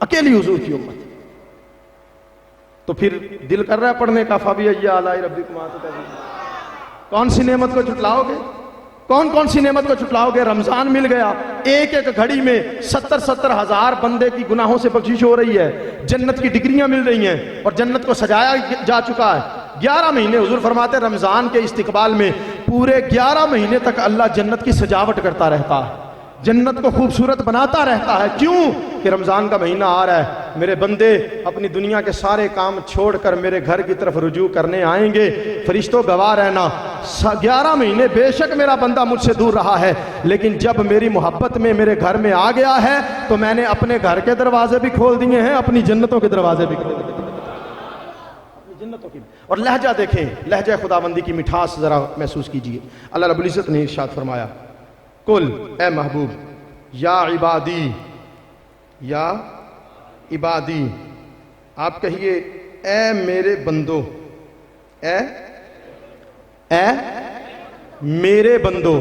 अकेली हुजूर की उम्मत। तो फिर दिल कर रहा है पढ़ने का फ़बी आलाई रब्बिकुमा तुकज़्ज़िबान, कौन सी नेमत को झुटलाओगे? कौन कौन सी नेमत को छुटलाओगे? रमजान मिल गया, एक एक घड़ी में 70-70 हजार बंदे की गुनाहों से बख्शिश हो रही है, जन्नत की डिग्रियां मिल रही हैं और जन्नत को सजाया जा चुका है। 11 महीने हुजूर फरमाते रमजान के इस्तिकबाल में पूरे 11 महीने तक अल्लाह जन्नत की सजावट करता रहता है, जन्नत को खूबसूरत बनाता रहता है। क्यों? कि रमजान का महीना आ रहा है, मेरे बंदे अपनी दुनिया के सारे काम छोड़कर मेरे घर की तरफ रुजू करने आएंगे। फरिश्तों गवाह रहना, 11 महीने बेशक मेरा बंदा मुझसे दूर रहा है, लेकिन जब मेरी मोहब्बत में मेरे घर में आ गया है तो मैंने अपने घर के दरवाजे भी खोल दिए हैं, अपनी जन्नतों के दरवाजे भी खोल दिए, अपनी जन्नतों की। और लहजा देखें, लहजा खुदाबंदी की मिठास जरा महसूस कीजिए। अल्लाह रब्बुल इज्जत ने इरशाद फरमाया, कुल ए महबूब, या इबादी, या इबादी, आप कहिए ए मेरे बंदो, ए मेरे बंदो।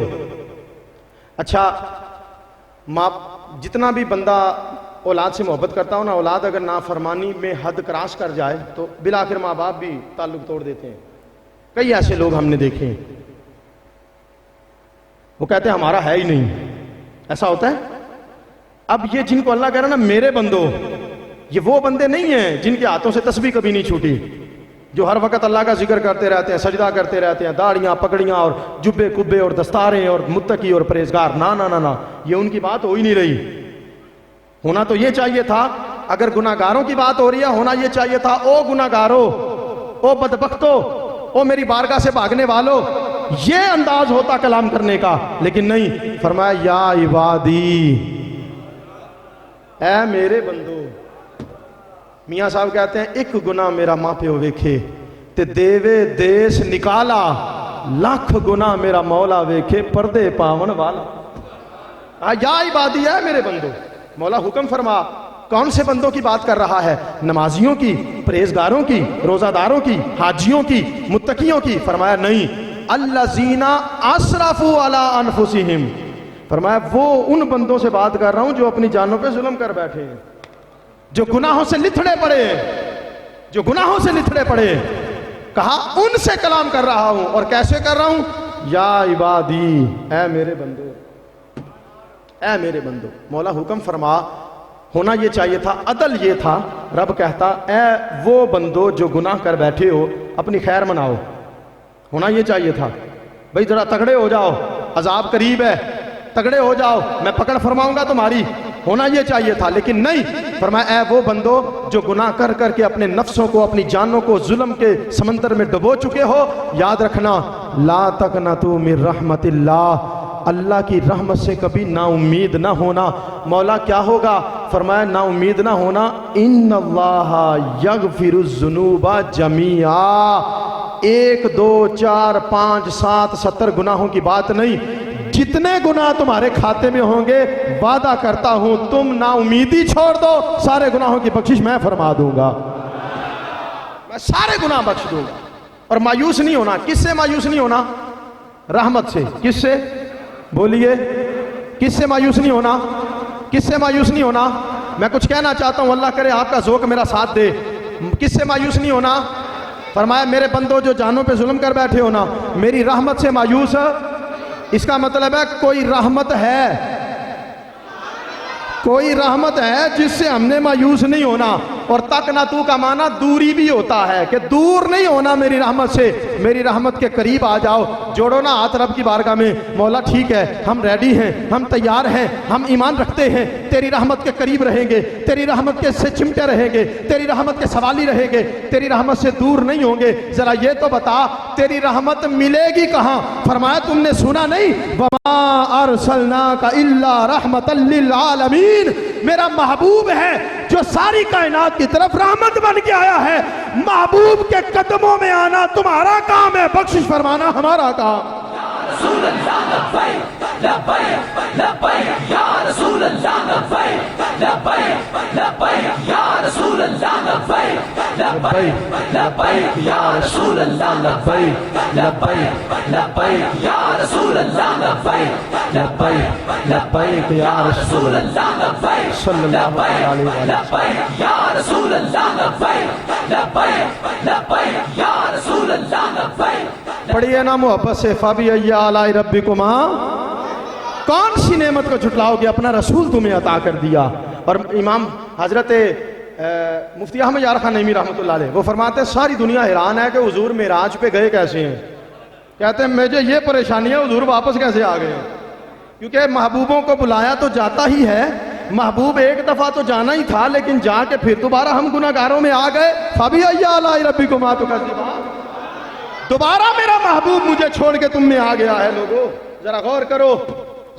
अच्छा, माँ जितना भी बंदा औलाद से मोहब्बत करता हो ना, औलाद अगर नाफरमानी में हद क्रॉस कर जाए तो बिल आखिर माँ बाप भी ताल्लुक तोड़ देते हैं। कई ऐसे लोग हमने देखे हैं, वो कहते हैं हमारा है ही नहीं, ऐसा होता है। अब ये जिनको अल्लाह कह रहा है ना मेरे बंदो, ये वो बंदे नहीं हैं जिनके हाथों से तस्बीह कभी नहीं छूटी, जो हर वक्त अल्लाह का जिक्र करते रहते हैं, सजदा करते रहते हैं, दाढ़ियां पकड़ियां और जुब्बे कुब्बे और दस्तारें और मुत्तकी और परहेजगार। ना ना ना ना, ये उनकी बात हो ही नहीं रही। होना तो ये चाहिए था, अगर गुनाहगारों की बात हो रही है, होना ये चाहिए था, ओ गुनाहगारों, ओ बदबख्तों, ओ मेरी बारगाह से भागने वालों, ये अंदाज होता कलाम करने का। लेकिन नहीं, फरमाया या इबादी, ऐ मेरे बंदो। मियाँ साहब कहते हैं एक गुना मेरा माँ प्यो वेखे ते देवे देश निकाला, लाख गुना मेरा मौला वेखे पर्दे पावन वाला। या इबादी है मेरे बंदो, मौला हुक्म फरमा। कौन से बंदों की बात कर रहा है? नमाजियों की, परहेजगारों की, रोजादारों की, हाजियों की, मुत्तकियों की? फरमाया नहीं, अल्लज़ीना असरफू अला अनफुसिहिम, फरमाया वो उन बंदों से बात कर रहा हूं जो अपनी जानों पे जुल्म कर बैठे हैं, जो गुनाहों से लिथड़े पड़े, जो गुनाहों से लिथड़े पड़े। कहा उनसे कलाम कर रहा हूं। और कैसे कर रहा हूं? या इबादी, ऐ मेरे बंदो, ऐ मेरे बंदो। मौला हुक्म फरमा, होना ये चाहिए था, अदल ये था, रब कहता ऐ वो बंदो जो गुनाह कर बैठे हो, अपनी खैर मनाओ। होना ये चाहिए था, भाई जरा तगड़े हो जाओ, अजाब करीब है, तगड़े हो जाओ, मैं पकड़ फरमाऊंगा तुम्हारी। होना ये चाहिए था, लेकिन नहीं। फरमाया ऐ वो बंदो जो गुनाह कर करके अपने नफ्सों को, अपनी जानों को जुल्म के समंदर में डुबो चुके हो। याद रखना, ला तकनतू मिर रहमतिल्लाह, अल्लाह की रहमत से कभी ना उम्मीद ना होना। मौला क्या होगा? फरमाया ना उम्मीद ना होना, इन्नल्लाहा यगफिरुज़्ज़ुनूबा जमीआ। 1 2 4 5 7 70 गुनाहों की बात नहीं, जितने गुनाह तुम्हारे खाते में होंगे, वादा करता हूं तुम ना उम्मीदी छोड़ दो, सारे गुनाहों की बख्शिश मैं फरमा दूंगा, मैं सारे गुनाह बख्श दूंगा। और मायूस नहीं होना। किससे मायूस नहीं होना? रहमत से। किससे? बोलिए, किससे मायूस नहीं होना? किससे मायूस नहीं होना? मैं कुछ कहना चाहता हूं, अल्लाह करे आपका ज़ौक़ मेरा साथ दे। किससे मायूस नहीं होना? फरमाया मेरे बंदो जो जानों पे जुल्म कर बैठे हो ना, मेरी रहमत से मायूस। इसका मतलब है कोई रहमत है, कोई रहमत है जिससे हमने मायूस नहीं होना। और तक ना तू का माना दूरी भी होता है, कि दूर नहीं होना मेरी रहमत से, मेरी रहमत के करीब आ जाओ। जोड़ो ना हाथ रब की बारगाह में, मौला ठीक है, हम रेडी हैं, हम तैयार हैं, हम ईमान रखते हैं, तेरी रहमत के करीब रहेंगे, तेरी रहमत के से चिमटे रहेंगे, तेरी रहमत के सवाली रहेंगे, तेरी रहमत से दूर नहीं होंगे। जरा ये तो बता, तेरी रहमत मिलेगी कहाँ? फरमाया तुमने सुना नहीं, वमा अरसलनाका इल्ला रहमतल लिल आलमीन, मेरा महबूब है जो सारी कायनात की तरफ रहमत बन के आया है। महबूब के कदमों में आना तुम्हारा काम है, बख्शिश फरमाना हमारा काम। पढ़िए ना मोहब्बत से, फ़बिअय्यि आलाइ रब्बिकुमा, कौन सी नेमत को झुटलाओगे, अपना रसूल तुम्हें अता कर दिया। और इमाम हजरत मुफ्ती अहमद यार खान नईमी रहमतुल्लाह अलैह वो फरमाते हैं सारी दुनिया हैरान है कि हुजूर मेराज पे गए कैसे हैं। कहते हैं मुझे ये परेशानी है हुजूर वापस कैसे आ गए, क्योंकि महबूबों को बुलाया तो जाता ही है, महबूब एक दफा तो जाना ही था, लेकिन जाके फिर दोबारा हम गुनाहगारों में आ गए। फ़बिअय्यि आलाइ रब्बिकुमा तुकज़्ज़िबान, दोबारा मेरा महबूब मुझे छोड़ के तुम में आ गया है। लोगों जरा गौर करो,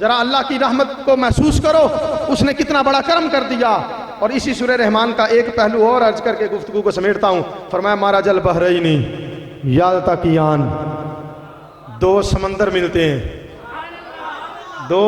जरा अल्लाह की रहमत को महसूस करो, उसने कितना बड़ा कर्म कर दिया। और इसी सूरह रहमान का एक पहलू और अर्ज करके गुफ्तगू को समेटता हूँ। फरमाया मरजल बहरैनी यल्तक़ियान, दो समंदर मिलते हैं, दो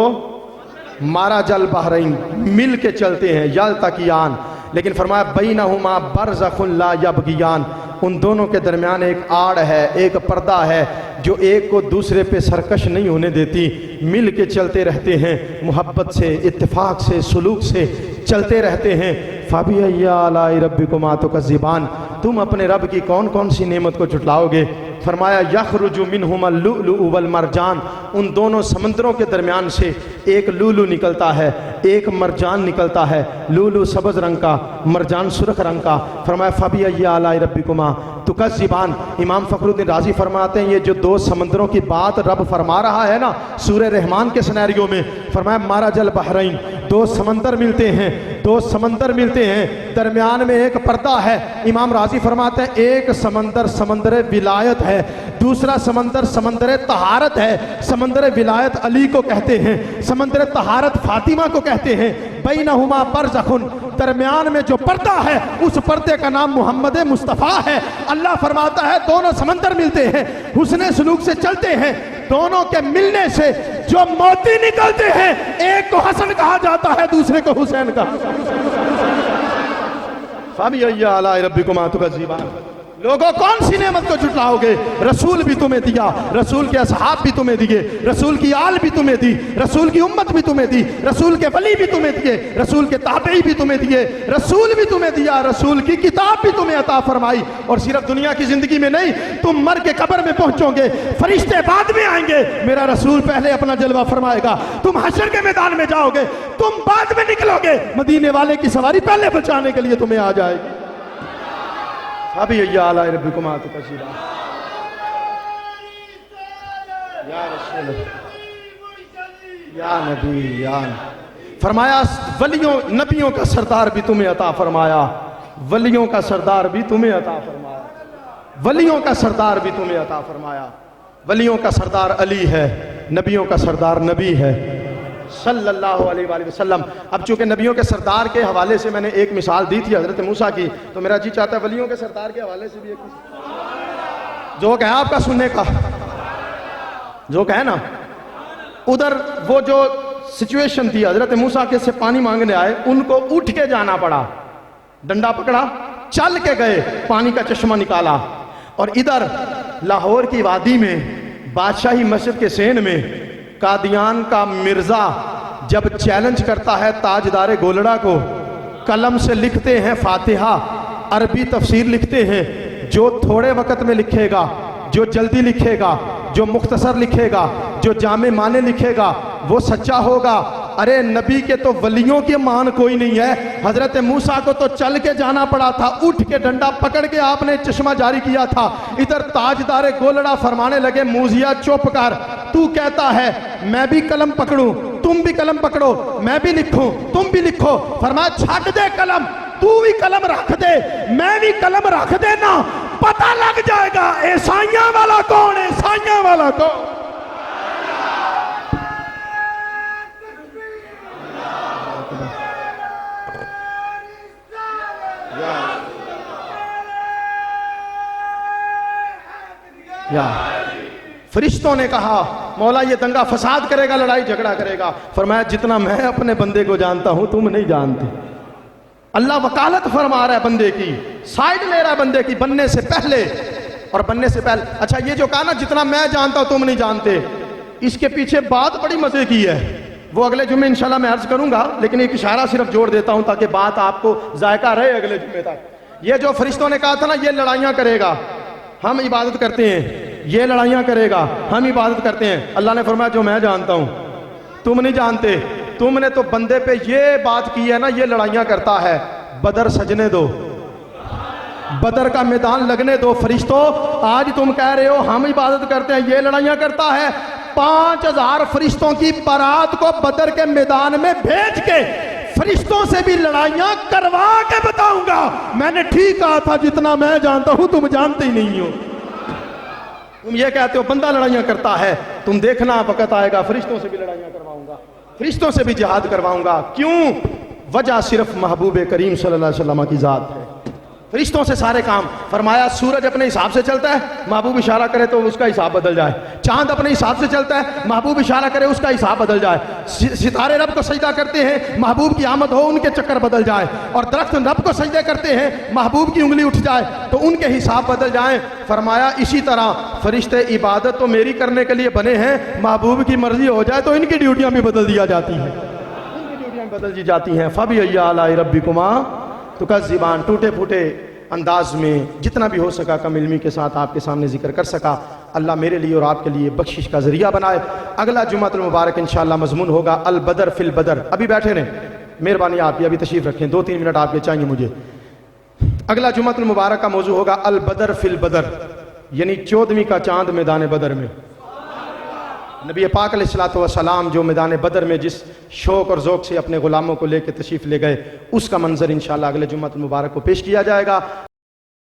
मरजल बहरैन मिल के चलते हैं, यल्तक़ियान, लेकिन फरमाया बैनहुमा बरज़ख़ुन ला यबग़ियान, उन दोनों के दरमियान एक आड़ है, एक पर्दा है जो एक को दूसरे पे सरकश नहीं होने देती, मिल के चलते रहते हैं, मोहब्बत से, इत्तेफाक से, सुलूक से चलते रहते हैं। फ़बिअय्यि आलाइ रब्बिकुमा तुकज़्ज़िबान, तुम अपने रब की कौन कौन सी नेमत को झुटलाओगे। फरमाया यख़रुजु मिनहुमा लुअलुअ वल मरजान, उन दोनों समंदरों के दरमियान से एक लूलू निकलता है, एक मरजान निकलता है, लूलू सब्ज़ रंग का, मरजान सुर्ख रंग का। फरमाया फ़बिअय्यि आलाइ रब्बिकुमा तुकज़्ज़िबान। इमाम फ़खरुद्दीन राज़ी फरमाते हैं ये जो दो समंदरों की बात रब फरमा रहा है ना सूरह रहमान के सिनेरियो में, फरमाया मरजल बहरैन, दो समंदर मिलते हैं, दो समंदर मिलते हैं, दरमियान में एक पर्दा है। इमाम राज़ी फरमाते हैं एक समंदर समंदर विलायत है, दूसरा समंदर समंदर तहारत है। समंदर विलायत अली को कहते हैं, समंदर तहारत फातिमा को कहते हैं। बैनहुमा बरज़ख़ुन, दरमियान में जो पर्दा है उस पर्दे का नाम मोहम्मद मुस्तफ़ा है। अल्लाह फरमाता है दोनों समंदर मिलते हैं, हुस्न सलूक से चलते हैं, दोनों के मिलने से जो मोती निकलते हैं, एक को हसन कहा जाता है, दूसरे को हुसैन कहा। फ़बिअय्यि आलाइ रब्बिकुमा तुकज़्ज़िबान। लोगों कौन सी नेमत को झुटलाओगे, रसूल भी तुम्हें दिया, रसूल के असहाब भी तुम्हें दिए, रसूल की आल भी तुम्हें दी, रसूल की उम्मत भी तुम्हें दी, रसूल के वली भी तुम्हें दिए, रसूल के ताबई भी तुम्हें दिए, रसूल भी तुम्हें दिया, रसूल की किताब भी तुम्हें अता फरमाई। और सिर्फ दुनिया की जिंदगी में नहीं, तुम मर के कब्र में पहुंचोगे, फरिश्ते बाद में आएंगे, मेरा रसूल पहले अपना जलवा फरमाएगा। तुम हशर के मैदान में जाओगे, तुम बाद में निकलोगे, मदीने वाले की सवारी पहले बचाने के लिए तुम्हें आ जाएगी। फ़बिअय्यि आलाइ रब्बिकुमा तुकज़्ज़िबान। या रसूल या नबी या, फरमाया वलियों नबियों का सरदार भी तुम्हें अता फरमाया, वलियों का सरदार भी तुम्हें अता फरमाया, वलियों का सरदार भी तुम्हें अता फरमाया। वलियों का सरदार अली है, नबियों का सरदार नबी है सल्लल्लाहु अलैहि वसल्लम। अब चूंकि नबियों के सरदार के हवाले से मैंने एक मिसाल दी थी हजरत मूसा की, तो मेरा जी चाहता है वलियों के सरदार के हवाले से भी एक जो है आपका सुनने का, जो है ना, उधर वो जो सिचुएशन थी, हजरत मूसा के से पानी मांगने आए, उनको उठ के जाना पड़ा, डंडा पकड़ा, चल के गए, पानी का चश्मा निकाला। और इधर लाहौर की वादी में बादशाही मस्जिद के सेन में कादियान का मिर्जा जब चैलेंज करता है ताजदार गोलड़ा को, कलम से लिखते हैं फातिहा, अरबी तफसीर लिखते हैं, जो थोड़े वक्त में लिखेगा, जो जल्दी लिखेगा, जो मुख्तसर लिखेगा, जो जामे माने लिखेगा, वो सच्चा होगा। अरे नबी के तो वलियों के मान कोई नहीं है, हजरत मूसा को तो चल के जाना पड़ा था, उठ के डंडा पकड़ के आपने चश्मा जारी किया था। इधर ताजदार गोलड़ा फरमाने लगे मूजिया चुप कर, तू कहता है मैं भी कलम पकड़ूं, तुम भी कलम पकड़ो, मैं भी लिखूं, तुम भी लिखो। फरमाया छੱਡ दे कलम, तू भी कलम रख दे, मैं भी कलम रख देना, पता लग जाएगा ईसाइयां वाला कौन है, ईसाइयां वाला कौन। या फरिश्तों ने कहा मौला ये दंगा फसाद करेगा, लड़ाई झगड़ा करेगा। फरमाया जितना मैं अपने बंदे को जानता हूं तुम नहीं जानते। अल्लाह वकालत फरमा रहा है बंदे की, साइड ले रहा है बंदे की बनने से पहले और बनने से पहले। अच्छा ये जो कहा ना जितना मैं जानता हूं तुम नहीं जानते, इसके पीछे बात बड़ी मजे की है, वो अगले जुम्मे इंशाल्लाह मैं अर्ज करूंगा, लेकिन एक इशारा सिर्फ जोड़ देता हूं ताकि बात आपको जायका रहे अगले जुम्मे तक। ये जो फरिश्तों ने कहा था ना ये लड़ाइयां करेगा, हम इबादत करते हैं, ये लड़ाइयाँ करेगा, हम इबादत करते हैं। अल्लाह ने फरमाया जो मैं जानता हूँ तुम नहीं जानते, तुमने तो बंदे पे ये बात की है ना, ये लड़ाइयाँ करता है। बदर सजने दो, बदर का मैदान लगने दो। फरिश्तों आज तुम कह रहे हो हम इबादत करते हैं, ये लड़ाइयाँ करता है। 5000 फरिश्तों की बारात को बदर के मैदान में भेज के फरिश्तों से भी लड़ाइयाँ करवा के बताऊंगा। मैंने ठीक कहा था, जितना मैं जानता हूं तुम जानते ही नहीं हो। तुम ये कहते हो बंदा लड़ाइयाँ करता है, तुम देखना वक़्त आएगा फरिश्तों से भी लड़ाइयाँ करवाऊंगा, फरिश्तों से भी जिहाद करवाऊंगा। क्यों? वजह सिर्फ महबूब करीम सल्लल्लाहु अलैहि वसल्लम की ज़ात है। फरिश्तों से सारे काम। फरमाया सूरज अपने हिसाब से चलता है, महबूब इशारा करे तो उसका हिसाब बदल जाए। चांद अपने हिसाब से चलता है, महबूब इशारा करे उसका हिसाब बदल जाए। सितारे रब को सजदा करते हैं, महबूब की आमद हो उनके चक्कर बदल जाए। और दरख्त रब को सजदे करते हैं, महबूब की उंगली उठ जाए तो उनके हिसाब बदल जाए। फरमाया इसी तरह फरिश्ते इबादत तो मेरी करने के लिए बने हैं, महबूब की मर्जी हो जाए तो इनकी ड्यूटियां भी बदल दिया जाती हैं, इनकी ड्यूटियां बदल दी जाती हैं। फबी अला रब्बिकुमा तुकज़्ज़िबान। टूटे फूटे अंदाज में जितना भी हो सका कम इल्मी के साथ आपके सामने जिक्र कर सका। अल्लाह मेरे लिए और आपके लिए बख्शिश का ज़रिया बनाए। अगला जुम्मतुल मुबारक इंशाअल्लाह मज़मून होगा अल बदर फिल बदर। अभी बैठे रहें, मेहरबानी आपकी, अभी तशरीफ़ रखें, 2-3 मिनट आपके चाहिए मुझे। अगला जुम्मतुल मुबारक का मौजू होगा अल बदर फिल बदर, यानी 14वीं का चांद मैदान बदर में। नबी पाक अलैहिस्सलातु वस्सलाम जो मैदान बदर में जिस शौक़ और ज़ौक़ से अपने ग़ुलामों को लेकर तशरीफ़ ले गए, उसका मंजर इंशाअल्लाह अगले जुम्मतुल मुबारक को पेश किया जाएगा।